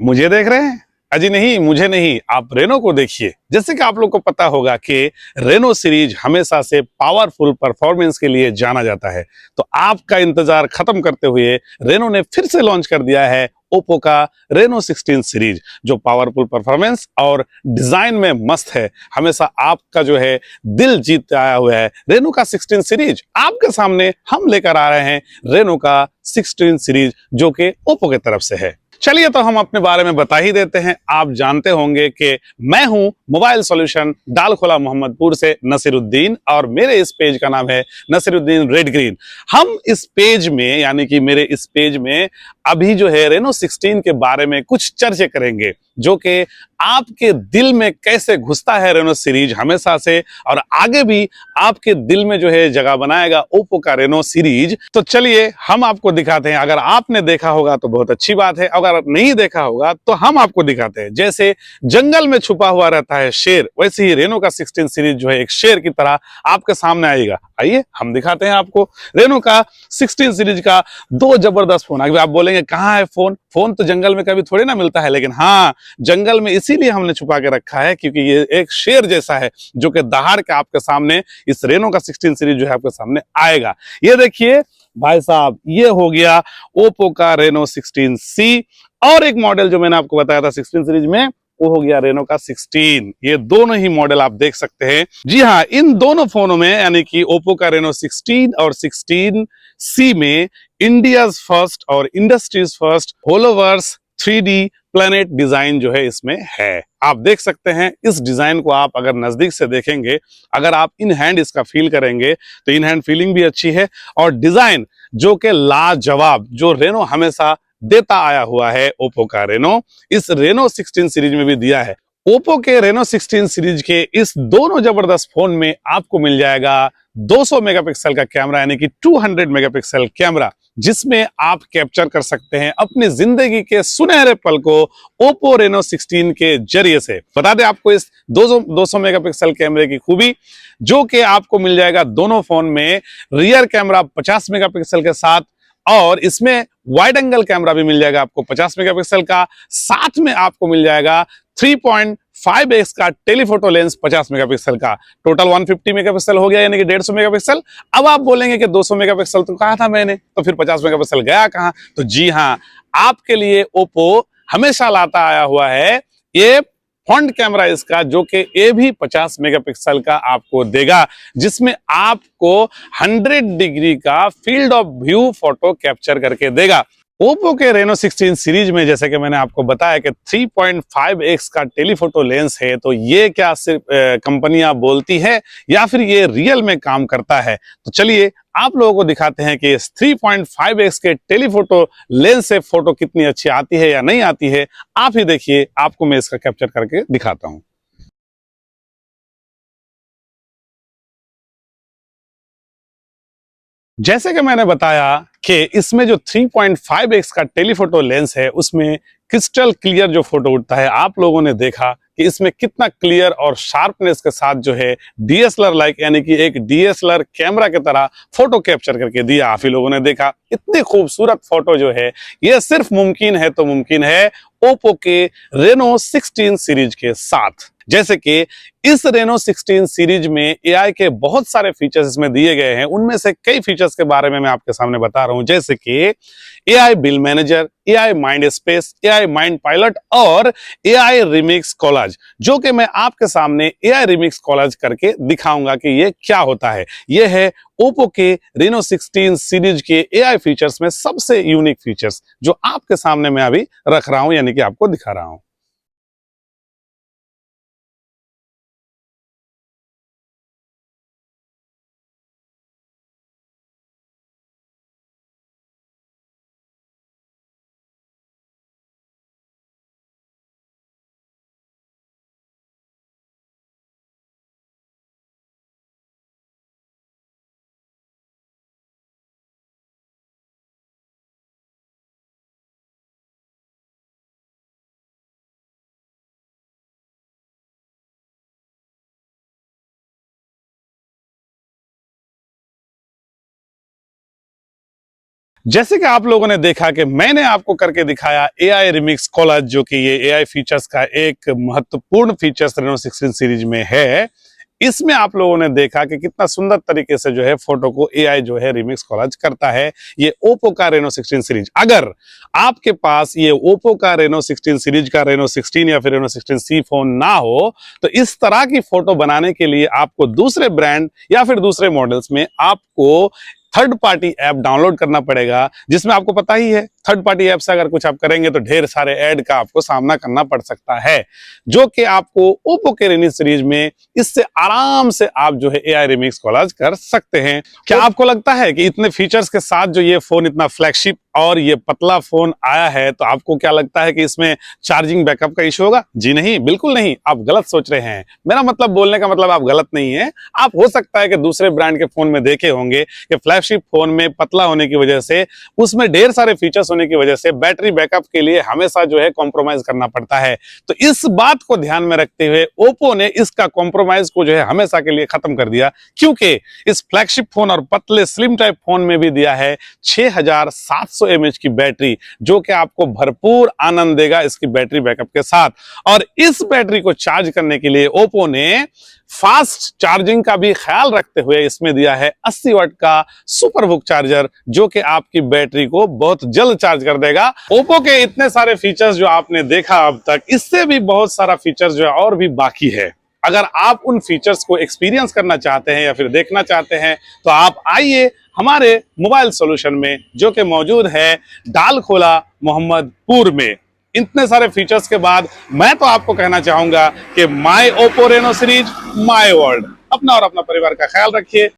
मुझे देख रहे हैं? अजी नहीं, मुझे नहीं, आप रेनो को देखिए। जैसे कि आप लोग को पता होगा कि रेनो सीरीज हमेशा से पावरफुल परफॉर्मेंस के लिए जाना जाता है। तो आपका इंतजार खत्म करते हुए रेनो ने फिर से लॉन्च कर दिया है ओप्पो का रेनो 16 सीरीज, जो पावरफुल परफॉर्मेंस और डिजाइन में मस्त है। हमेशा आपका जो है दिल जीत आया हुआ है रेनो का 16 सीरीज। आपके सामने हम लेकर आ रहे हैं रेनो का 16 सीरीज, जो कि ओप्पो की तरफ से है। चलिए तो हम अपने बारे में बता ही देते हैं। आप जानते होंगे कि मैं हूं मोबाइल सॉल्यूशन डालखोला मोहम्मदपुर से नसीरुद्दीन, और मेरे इस पेज का नाम है नसीरुद्दीन रेड ग्रीन। हम इस पेज में, यानी कि मेरे इस पेज में अभी जो है रेनो 16 के बारे में कुछ चर्चे करेंगे, जो कि आपके दिल में कैसे घुसता है रेनो सीरीज हमेशा से, और आगे भी आपके दिल में जो है जगह बनाएगा ओप्पो का रेनो सीरीज। तो चलिए हम आपको दिखाते हैं। अगर आपने देखा होगा तो बहुत अच्छी बात है, अगर नहीं देखा होगा तो हम आपको दिखाते हैं। जैसे जंगल में छुपा हुआ रहता है शेर, वैसे ही रेनो का 16 सीरीज जो है एक शेर की तरह आपके सामने आएगा। आइए हम दिखाते हैं आपको रेनो का 16 सीरीज का दो जबरदस्त फोन। अभी आप बोलेंगे कहाँ है फोन? फोन तो जंगल में कभी थोड़ी ना मिलता है, लेकिन हाँ, जंगल में इसीलिए हमने छुपा के रखा है क्योंकि ये एक शेर जैसा है, जो कि दहाड़ के आपके सामने इस रेनो का 16 सीरीज जो है आपके सामने आएगा। ये देखिए भाई साहब, ये हो गया ओप्पो का रेनो 16C। और एक मॉडल जो मैंने आपको बताया था 16 सीरीज में, वो हो गया रेनो का 16। ये दोनों ही मॉडल आप देख सकते हैं। जी हाँ, इन दोनों फोनों में, यानी कि ओप्पो का रेनो 16 और 16C में, इंडिया फर्स्ट और industries first Holoverse 3D planet design जो है इसमें है। आप देख सकते हैं इस डिजाइन को। आप अगर नजदीक से देखेंगे, अगर आप इन हैंड इसका फील करेंगे, तो इन हैंड फीलिंग भी अच्छी है, और डिजाइन जो कि लाजवाब, जो रेनो हमेशा देता आया हुआ है ओप्पो का रेनो, इस रेनो 16 सीरीज में भी दिया है। ओप्पो के रेनो 16 सीरीज के इस दोनों जबरदस्त फोन में आपको मिल जाएगा 200 मेगापिक्सल का कैमरा, यानी कि 200 मेगापिक्सल कैमरा, जिसमें आप कैप्चर कर सकते हैं अपनी जिंदगी के सुनहरे पल को ओप्पो रेनो 16 के जरिए से। बता दें आपको इस 200 मेगापिक्सल कैमरे की खूबी, जो कि आपको मिल जाएगा दोनों फोन में। रियर कैमरा 50 मेगापिक्सल के साथ, और इसमें वाइड एंगल कैमरा भी मिल जाएगा आपको 50 मेगापिक्सल का। साथ में आपको मिल जाएगा 3.5x का टेलीफोटो लेंस 50 मेगापिक्सल का। टोटल 150 मेगापिक्सल हो गया, यानी कि 150 मेगापिक्सल। अब आप बोलेंगे कि 200 मेगापिक्सल तो कहा था मैंने, तो फिर 50 मेगापिक्सल गया कहां? तो जी हां, आपके लिए ओप्पो हमेशा लाता आया हुआ है ये फ्रंट कैमरा इसका, जो कि ये भी 50 मेगापिक्सल का आपको देगा, जिसमें आपको 100 डिग्री का field of view photo capture करके देगा। ओप्पो के रेनो 16 सीरीज में, जैसे कि मैंने आपको बताया कि 3.5x का टेलीफोटो लेंस है, तो ये क्या सिर्फ कंपनियां बोलती है या फिर ये रियल में काम करता है? तो चलिए आप लोगों को दिखाते हैं कि इस 3.5x के टेलीफोटो लेंस से फोटो कितनी अच्छी आती है या नहीं आती है। आप ही देखिए, आपको मैं इसका कैप्चर करके दिखाता हूं। जैसे कि मैंने बताया कि इसमें जो 3.5x का टेलीफोटो लेंस है, उसमें क्रिस्टल क्लियर जो फोटो उठता है। आप लोगों ने देखा कि इसमें कितना क्लियर और शार्पनेस के साथ जो है डीएसएलआर लाइक, यानी कि एक डीएसएलआर कैमरा की तरह फोटो कैप्चर करके दिया। आप ही लोगों ने देखा इतनी खूबसूरत फोटो जो है, ये सिर्फ मुमकिन है तो मुमकिन है ओप्पो के रेनो 16 सीरीज के साथ। जैसे कि इस रेनो 16 सीरीज में एआई के बहुत सारे फीचर्स इसमें दिए गए हैं। उनमें से कई फीचर्स के बारे में मैं आपके सामने बता रहा हूं, जैसे कि AI bill manager, AI mind space, AI mind pilot, और एआई रिमिक्स कॉलाज, जो कि मैं आपके सामने एआई रिमिक्स कॉलाज करके दिखाऊंगा कि ये क्या होता है। ये है ओप्पो के रेनो 16 सीरीज के एआई फीचर्स में सबसे यूनिक फीचर्स, जो आपके सामने मैं अभी रख रहा हूं, यानी कि आपको दिखा रहा हूं। जैसे कि आप लोगों ने देखा कि मैंने आपको करके दिखाया AI रिमिक्स कॉलर, जो कि ये AI फीचर्स का एक महत्वपूर्ण फीचर्स रेनो 16 सीरीज में है। इसमें आप लोगों ने देखा कि कितना सुंदर तरीके से जो है फोटो को AI जो है रिमिक्स कॉलर करता है। ये ओप्पो का रेनो 16 सीरीज, अगर आपके पास ये ओप्पो का रेनो 16 सीरीज का रेनो 16 या फिर रेनो 16C फोन ना हो, तो इस तरह की फोटो बनाने के लिए आपको दूसरे ब्रांड या फिर दूसरे मॉडल्स में आपको थर्ड पार्टी ऐप डाउनलोड करना पड़ेगा, जिसमें आपको पता ही है थर्ड पार्टी ऐप से अगर कुछ आप करेंगे तो ढेर सारे ऐड का आपको सामना करना पड़ सकता है, जो कि आपको ओप्पो के रेनो सीरीज में इससे आराम से आप जो है AI रिमिक्स कॉलर कर सकते हैं। क्या आपको लगता है कि इतने फीचर्स के साथ जो ये फोन इतना फ्लैगशिप और ये पतला फोन आया है, तो आपको क्या लगता है कि इसमें चार्जिंग बैकअप का इशू होगा? जी नहीं, बिल्कुल नहीं, आप गलत सोच रहे हैं। मेरा मतलब बोलने का मतलब आप गलत नहीं है। आप हो सकता है कि दूसरे ब्रांड के फोन में देखे होंगे कि फ्लैगशिप फोन में पतला होने की वजह से, उसमें ढेर सारे फीचर्स होने की वजह से बैटरी बैकअप के लिए हमेशा जो है कॉम्प्रोमाइज करना पड़ता है। तो इस बात को ध्यान में रखते हुए ओप्पो ने इसका कॉम्प्रोमाइज को जो है हमेशा के लिए खत्म कर दिया, क्योंकि इस फ्लैगशिप फोन और पतले स्लिम टाइप फोन में भी दिया है 6700 mAh की बैटरी, जो कि आपको भरपूर आनंद देगा इसकी बैटरी बैकअप के साथ। और इस बैटरी को चार्ज करने के लिए ओप्पो ने फास्ट चार्जिंग का भी ख्याल रखते हुए इसमें दिया है 80 वाट का सुपर हुक चार्जर, जो कि आपकी बैटरी को बहुत जल्द चार्ज कर देगा। ओप्पो के इतने सारे फीचर्स जो आपने देखा अब तक, इससे भी बहुत सारा फीचर्स जो है और भी बाकी है। अगर आप उन फीचर्स को एक्सपीरियंस करना चाहते हैं या फिर देखना चाहते हैं, तो आप आइए हमारे मोबाइल सॉल्यूशन में, जो कि मौजूद है डालखोला मोहम्मदपुर में। इतने सारे फीचर्स के बाद मैं तो आपको कहना चाहूंगा कि my Oppo Reno series my world. अपना और अपना परिवार का ख्याल रखिए।